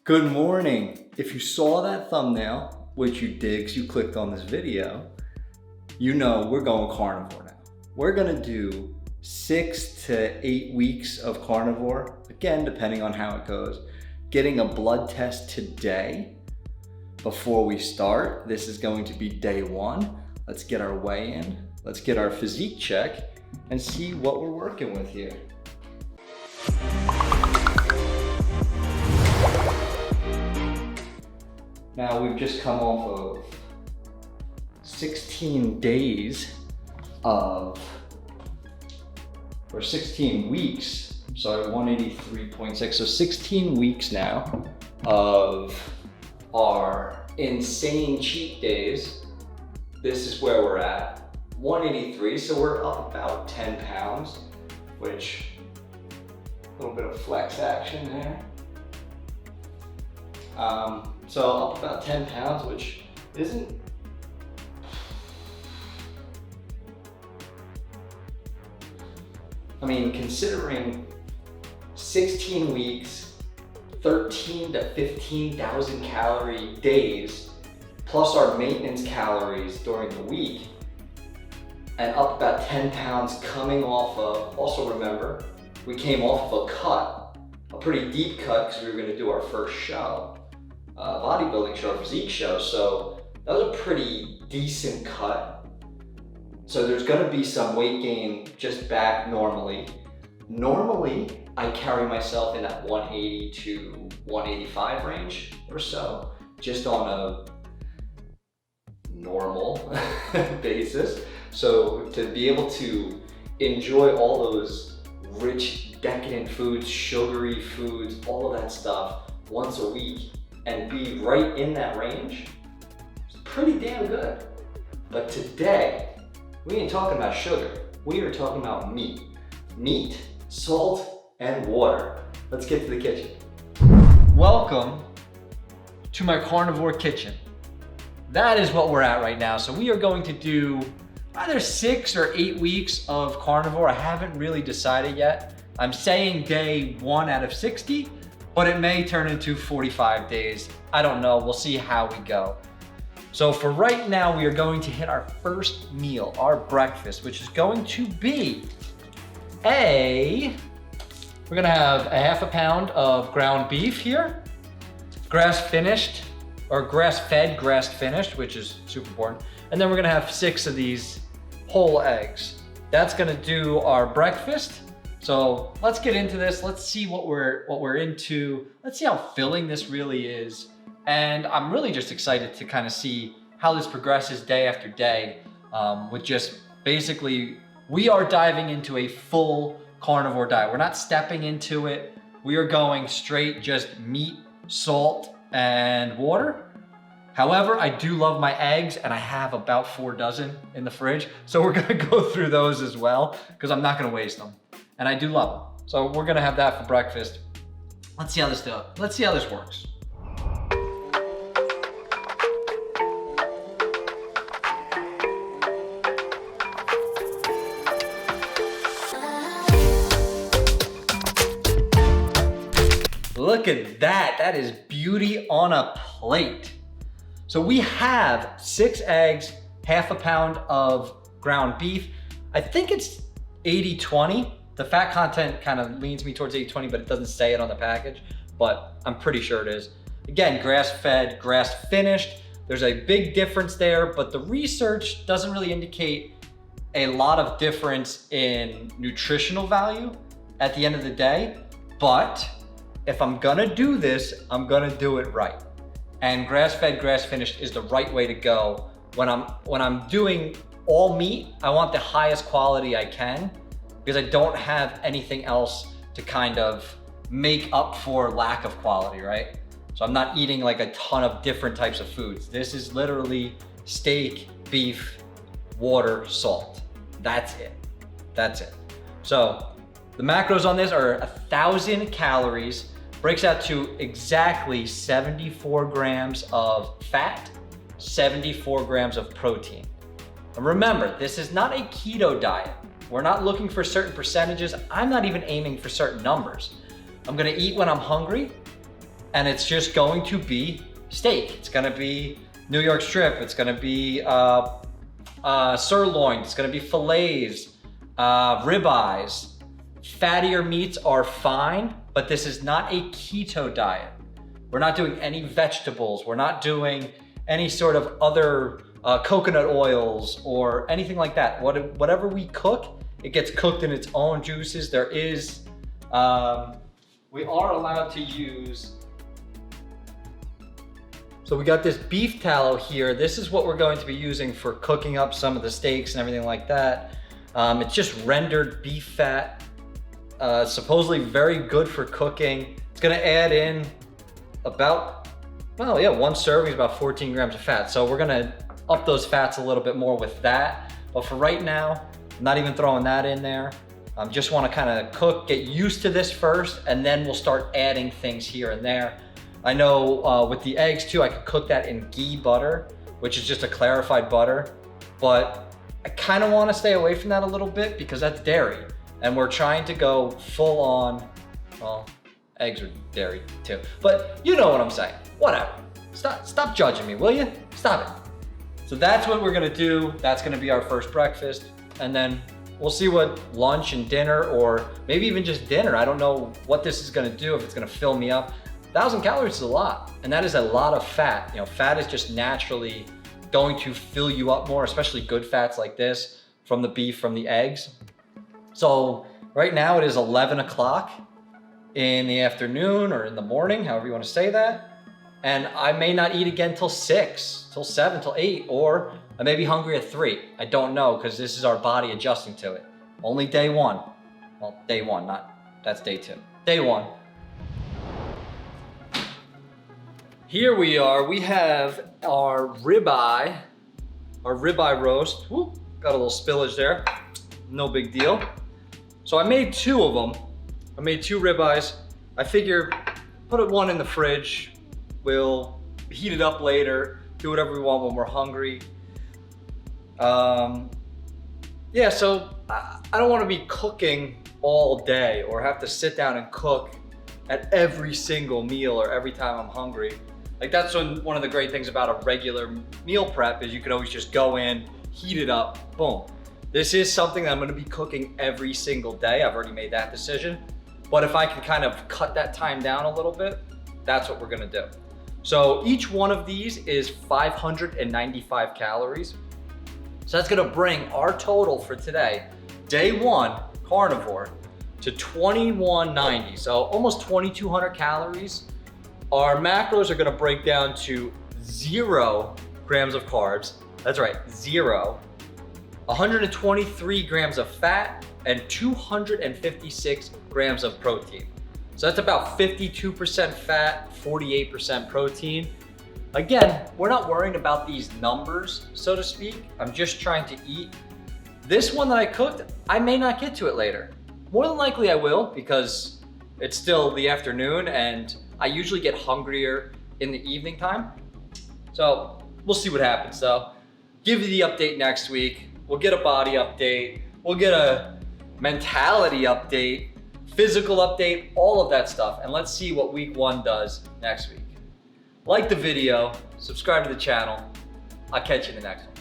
Good morning. If you saw that thumbnail, which you did because you clicked on this video, you know we're going carnivore now. We're gonna do 6 to 8 weeks of carnivore, again, depending on how it goes. Getting a blood test today before we start. This is going to be day 1. Let's get our weigh in. Let's get our physique check and see what we're working with here. Now we've just come off of 16 days of, or 16 weeks, I'm sorry, 183.6. So 16 weeks now of our insane cheat days. This is where we're at, 183. So we're up about 10 pounds, which, a little bit of flex action there. So up about 10 pounds, which isn't, I mean, considering 16 weeks, 13 to 15,000 calorie days, plus our maintenance calories during the week, and up about 10 pounds coming off of, also remember, we came off of a cut, a pretty deep cut because we were gonna do our first show. Bodybuilding show, physique show, so that was a pretty decent cut. So there's gonna be some weight gain just back normally. Normally, I carry myself in that 180 to 185 range or so, just on a normal basis. So to be able to enjoy all those rich, decadent foods, sugary foods, all of that stuff once a week, and be right in that range, it's pretty damn good. But today, we ain't talking about sugar. We are talking about meat. Meat, salt, and water. Let's get to the kitchen. Welcome to my carnivore kitchen. That is what we're at right now. So we are going to do either 6 or 8 weeks of carnivore. I haven't really decided yet. I'm saying day 1 out of 60, but it may turn into 45 days. I don't know, we'll see how we go. So for right now, we are going to hit our first meal, our breakfast, which is going to be we're gonna have a half a pound of ground beef here, grass finished, or grass fed, grass finished, which is super important. And then we're gonna have 6 of these whole eggs. That's gonna do our breakfast. So let's get into this. Let's see what we're into. Let's see how filling this really is. And I'm really just excited to kind of see how this progresses day after day with just basically, we are diving into a full carnivore diet. We're not stepping into it. We are going straight just meat, salt, and water. However, I do love my eggs and I have about 4 dozen in the fridge. So we're gonna go through those as well because I'm not gonna waste them. And I do love them. So we're gonna have that for breakfast. Let's see how this does. Let's see how this works. Look at that. That is beauty on a plate. So we have 6 eggs, half a pound of ground beef. I think it's 80-20. The fat content kind of leans me towards 80-20, but it doesn't say it on the package, but I'm pretty sure it is. Again, grass-fed, grass-finished. There's a big difference there, but the research doesn't really indicate a lot of difference in nutritional value at the end of the day. But if I'm gonna do this, I'm gonna do it right. And grass-fed, grass-finished is the right way to go. When I'm doing all meat, I want the highest quality I can, because I don't have anything else to kind of make up for lack of quality, right? So I'm not eating like a ton of different types of foods. This is literally steak, beef, water, salt. That's it. That's it. So the macros on this are 1,000 calories, breaks out to exactly 74 grams of fat, 74 grams of protein. And remember, this is not a keto diet. We're not looking for certain percentages. I'm not even aiming for certain numbers. I'm gonna eat when I'm hungry, and it's just going to be steak. It's gonna be New York strip, it's gonna be sirloin, it's gonna be fillets, ribeyes. Fattier meats are fine, but this is not a keto diet. We're not doing any vegetables. We're not doing any sort of other coconut oils or anything like that. Whatever we cook, it gets cooked in its own juices. There is, we are allowed to use, so we got this beef tallow here. This is what we're going to be using for cooking up some of the steaks and everything like that. It's just rendered beef fat. Supposedly very good for cooking. It's gonna add in about, well, yeah, one serving is about 14 grams of fat. So we're gonna up those fats a little bit more with that. But for right now, I'm not even throwing that in there. Just wanna kinda cook, get used to this first, and then we'll start adding things here and there. I know with the eggs too, I could cook that in ghee butter, which is just a clarified butter. But I kinda wanna stay away from that a little bit because that's dairy. And we're trying to go full on, well, eggs are dairy too. But you know what I'm saying, whatever. Stop judging me, will you? Stop it. So that's what we're gonna do. That's gonna be our first breakfast. And then we'll see what lunch and dinner, or maybe even just dinner. I don't know what this is gonna do, if it's gonna fill me up. 1,000 calories is a lot, and that is a lot of fat. You know, fat is just naturally going to fill you up more, especially good fats like this from the beef, from the eggs. So right now it is 11 o'clock in the afternoon or in the morning, however you want to say that. And I may not eat again till 6, till 7, till 8, or I may be hungry at 3. I don't know, because this is our body adjusting to it. Only day 1. Well, day 1, that's day 2. Day 1. Here we are, we have our ribeye roast. Woo, got a little spillage there, no big deal. So I made 2 of them. I made 2 ribeyes. I figure put one in the fridge. We'll heat it up later, do whatever we want when we're hungry. Yeah, so I don't want to be cooking all day or have to sit down and cook at every single meal or every time I'm hungry. Like that's one of the great things about a regular meal prep is you can always just go in, heat it up, boom. This is something that I'm gonna be cooking every single day. I've already made that decision. But if I can kind of cut that time down a little bit, that's what we're gonna do. So each one of these is 595 calories. So that's gonna bring our total for today, day 1, carnivore, to 2190. So almost 2,200 calories. Our macros are gonna break down to 0 grams of carbs. That's right, 0. 123 grams of fat and 256 grams of protein. So that's about 52% fat, 48% protein. Again, we're not worrying about these numbers, so to speak. I'm just trying to eat. This one that I cooked, I may not get to it later. More than likely I will, because it's still the afternoon and I usually get hungrier in the evening time. So we'll see what happens. So give you the update next week. We'll get a body update. We'll get a mentality update, physical update, all of that stuff. And let's see what week 1 does next week. Like the video, subscribe to the channel. I'll catch you in the next one.